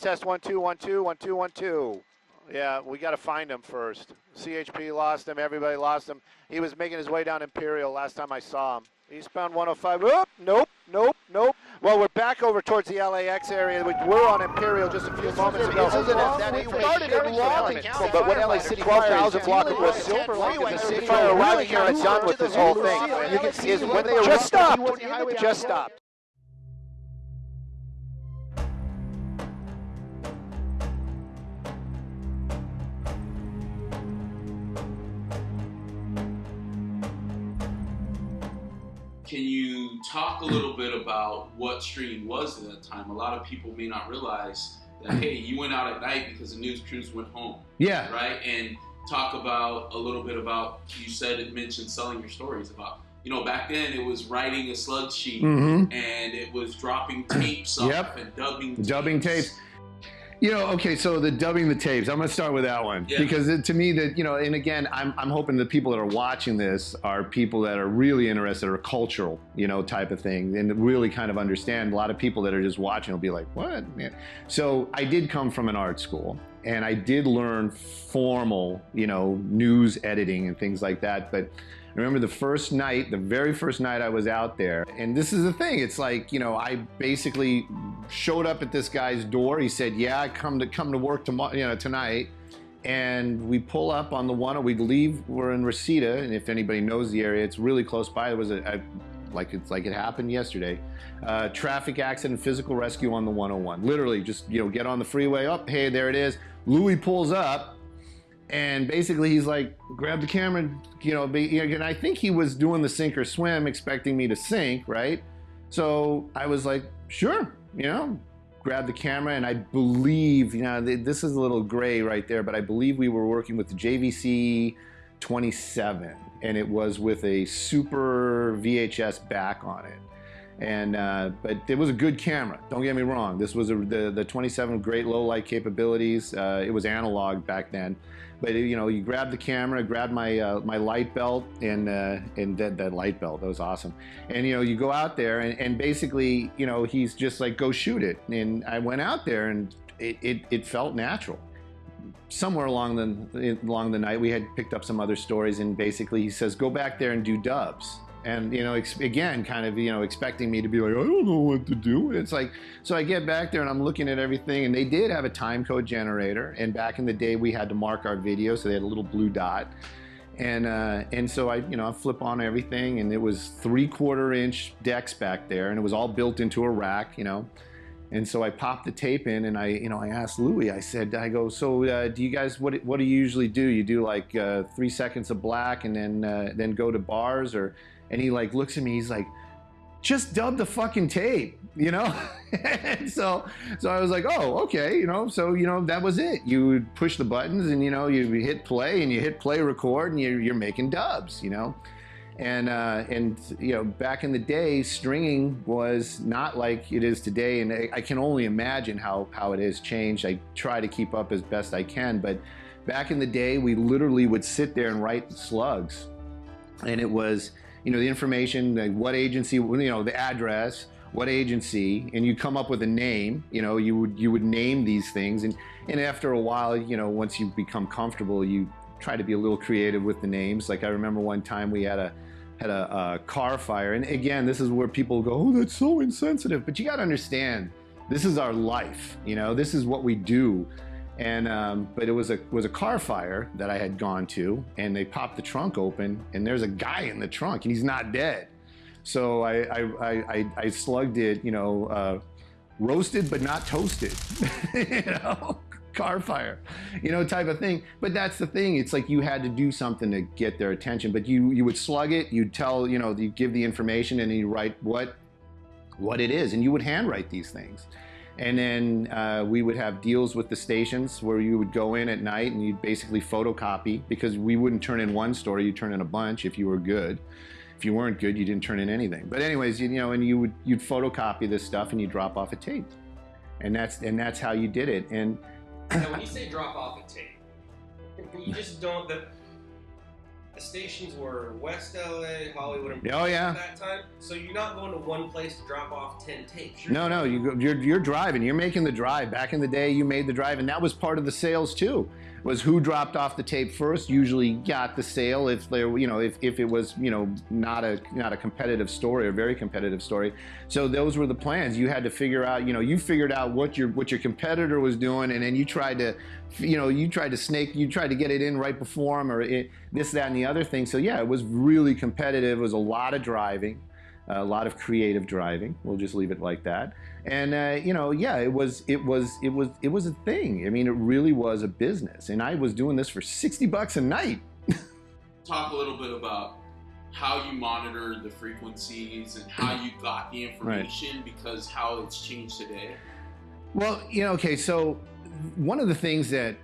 Test 1 2 1 2 1 2 1 2. Yeah, we got to find him first. CHP lost him. Everybody lost him. He was making his way down Imperial last time I saw him. Eastbound 105. Oh, nope, nope, nope. Well, we're back over towards the LAX area. We were on Imperial just a few moments ago. This isn't that started in long, but what LA City 12,000 block of was silver line. the city fire arriving here and done with this whole thing. You can see is when they just stopped. Just stopped. Can you talk a little bit about what streaming was at that time? A lot of people may not realize that, hey, you went out at night because the news crews went home. Yeah. Right? And talk about a little bit about, you said it mentioned selling your stories about, you know, back then it was writing a slug sheet and it was dropping tapes off and dubbing tapes. You know, okay, so the dubbing the tapes, I'm going to start with that one. Yeah. Because to me, that, you know, and again, I'm hoping the people that are watching this are people that are really interested or cultural, you know, type of thing, and really kind of understand. A lot of people that are just watching will be like, what? Yeah. So I did come from an art school, and I did learn formal, you know, news editing and things like that. But I remember the first night, the very first night I was out there, and this is the thing, it's like, you know, I basically showed up at this guy's door. He said, yeah, I come to work tomorrow, you know, tonight. And we pull up on the one, we leave, we're in Reseda, and if anybody knows the area, it's really close by. There was like it happened yesterday, traffic accident, physical rescue on the 101. Literally just, you know, get on the freeway, up, hey, there it is. Louis pulls up, and basically he's like, grab the camera, you know, and I think he was doing the sink or swim, expecting me to sink, right? So I was like, sure, you know, grab the camera, and I believe, you know, this is a little gray right there, but I believe we were working with the JVC 27, and it was with a super VHS back on it. And but it was a good camera, don't get me wrong. This was the 27, great low light capabilities. It was analog back then, but you know, you grab the camera, grab my my light belt, and that light belt, that was awesome. And you know, you go out there, and basically, you know, he's just like, go shoot it. And I went out there, and it felt natural. Somewhere along the night, we had picked up some other stories, and basically he says, go back there and do dubs. And, you know, again, kind of, you know, expecting me to be like, I don't know what to do. It's like, so I get back there and I'm looking at everything, and they did have a time code generator. And back in the day, we had to mark our video, so they had a little blue dot. And so I, you know, I flip on everything, and it was 3/4 inch decks back there, and it was all built into a rack, you know. And so I popped the tape in, and I, you know, I asked Louis, I go, so do you guys, what do you usually do? You do like 3 seconds of black and then go to bars, or? And he like looks at me, he's like, just dub the fucking tape, you know? And so I was like, oh, okay, you know, so, you know, that was it. You would push the buttons, and, you know, you hit play, and you hit play record, and you're making dubs, you know? And you know, back in the day, stringing was not like it is today, and I can only imagine how it has changed. I try to keep up as best I can, but back in the day, we literally would sit there and write slugs, and it was, you know, the information, like what agency, you know, the address, what agency, and you come up with a name. You know, you would name these things, and after a while, you know, once you become comfortable, you try to be a little creative with the names. Like I remember one time we had a car fire, and again, this is where people go, oh, that's so insensitive, but you got to understand, this is our life, you know, this is what we do. And but it was a car fire that I had gone to, and they popped the trunk open, and there's a guy in the trunk, and he's not dead. So I slugged it, you know, roasted but not toasted, you know, car fire, you know, type of thing. But that's the thing, it's like you had to do something to get their attention. But you would slug it, you'd tell, you know, you give the information, and you write what it is, and you would handwrite these things. And then we would have deals with the stations where you would go in at night, and you'd basically photocopy, because we wouldn't turn in one story, you'd turn in a bunch if you were good. If you weren't good, you didn't turn in anything. But anyways, you know, and you'd photocopy this stuff, and you drop off a tape, and that's how you did it. And now, when you say drop off a tape, you just don't. the stations were West LA, Hollywood, and Oh, yeah. at that time. So you're not going to one place to drop off 10 tapes. No, you're driving. You're making the drive. Back in the day, you made the drive, and that was part of the sales too. Was who dropped off the tape first usually got the sale if there, if it was, not a competitive story or very competitive story. So those were the plans. You had to figure out, you figured out what your competitor was doing, and then you tried to, you tried to get it in right before them, or this, that, and the other thing. So yeah, it was really competitive. It was a lot of driving. A lot of creative driving. We'll just leave it like that. And yeah, it was a thing. I mean, it really was a business. And I was doing this for $60 a night. Talk a little bit about how you monitored the frequencies and how you got the information, because how it's changed today. Well, okay, so one of the things that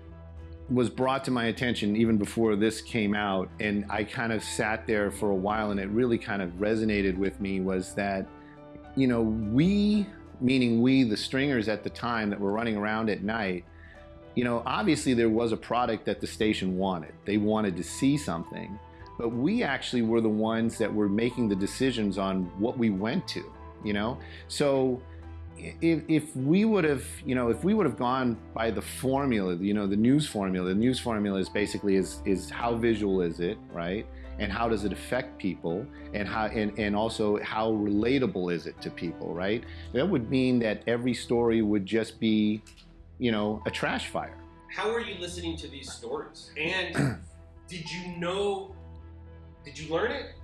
was brought to my attention even before this came out, and I kind of sat there for a while, and it really kind of resonated with me, was that, we, meaning we, the stringers at the time that were running around at night, obviously there was a product that the station wanted. They wanted to see something, but we actually were the ones that were making the decisions on what we went to, So if we would have gone by the formula, the news formula is basically is how visual is it, right? And how does it affect people, and and also how relatable is it to people, right? That would mean that every story would just be, a trash fire. How are you listening to these stories? And did you learn it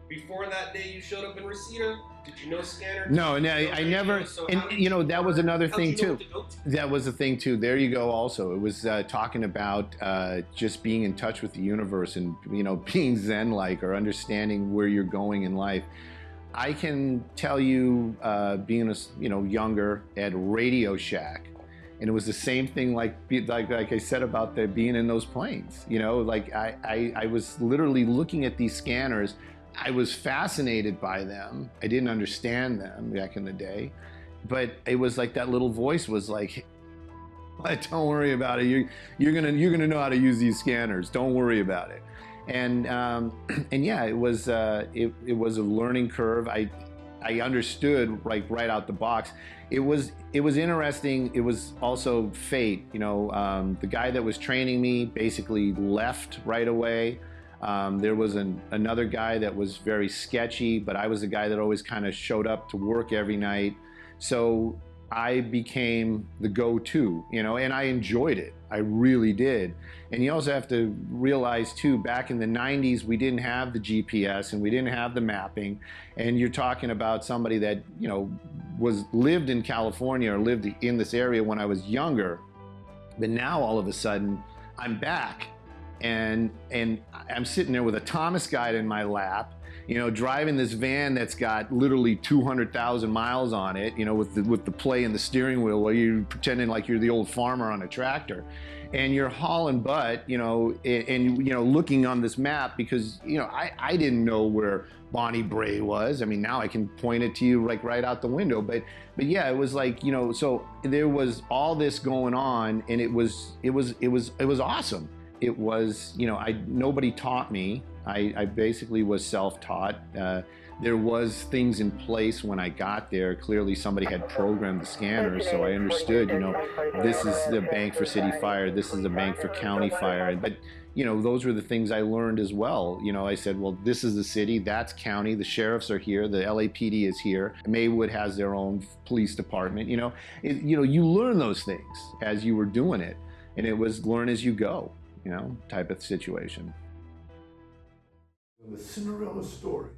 before that day you showed up in Reseda? Did you know Scanner? No, I never, and that was another thing too. That was a thing too. There you go also. It was talking about just being in touch with the universe and, being Zen-like, or understanding where you're going in life. I can tell you, being younger at Radio Shack, and it was the same thing like I said about being in those planes. I was literally looking at these scanners. I was fascinated by them. I didn't understand them back in the day, but it was like that little voice was like, "Don't worry about it. You're gonna know how to use these scanners. Don't worry about it." And yeah, it was a learning curve. I understood right out the box. It was interesting. It was also fate. The guy that was training me basically left right away. There was another guy that was very sketchy, but I was the guy that always kind of showed up to work every night. So I became the go-to, and I enjoyed it. I really did. And you also have to realize too, back in the 90s, we didn't have the GPS and we didn't have the mapping. And you're talking about somebody that, lived in California or lived in this area when I was younger. But now all of a sudden, I'm back. And I'm sitting there with a Thomas guide in my lap, driving this van that's got literally 200,000 miles on it, with the play in the steering wheel, while you're pretending like you're the old farmer on a tractor, and you're hauling butt, looking on this map, because I didn't know where Bonnie Bray was. I mean, now I can point it to you like right out the window, but yeah, it was like, so there was all this going on, and it was awesome. It was, nobody taught me. I basically was self-taught. There was things in place when I got there. Clearly somebody had programmed the scanners, so I understood, this is the bank for city fire, this is the bank for county fire. But, those were the things I learned as well. I said, well, this is the city, that's county, the sheriffs are here, the LAPD is here, Maywood has their own police department. You learn those things as you were doing it, and it was learn as you go. Type of situation. The Cinderella story.